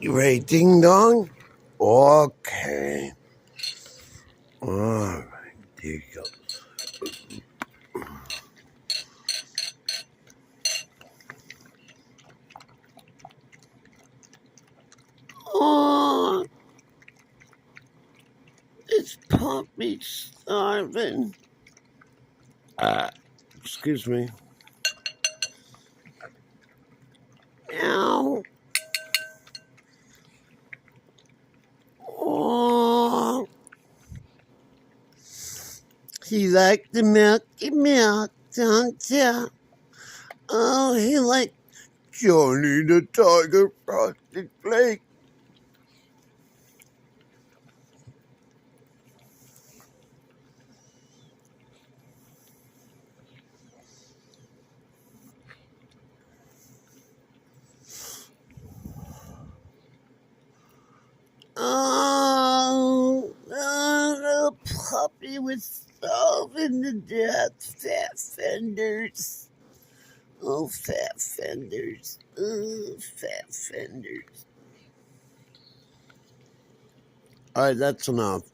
You ready, ding dong? Okay. Alright, there you go. Oh, it's Puppy starving. Excuse me. Meow. Oh, he liked the milky milk, don't ya? Oh, he liked Johnny the Tiger Frosted Flake. Oh, the puppy was starving to death. Fat fenders. Oh, fat fenders. Oh, fat fenders. All right, that's enough.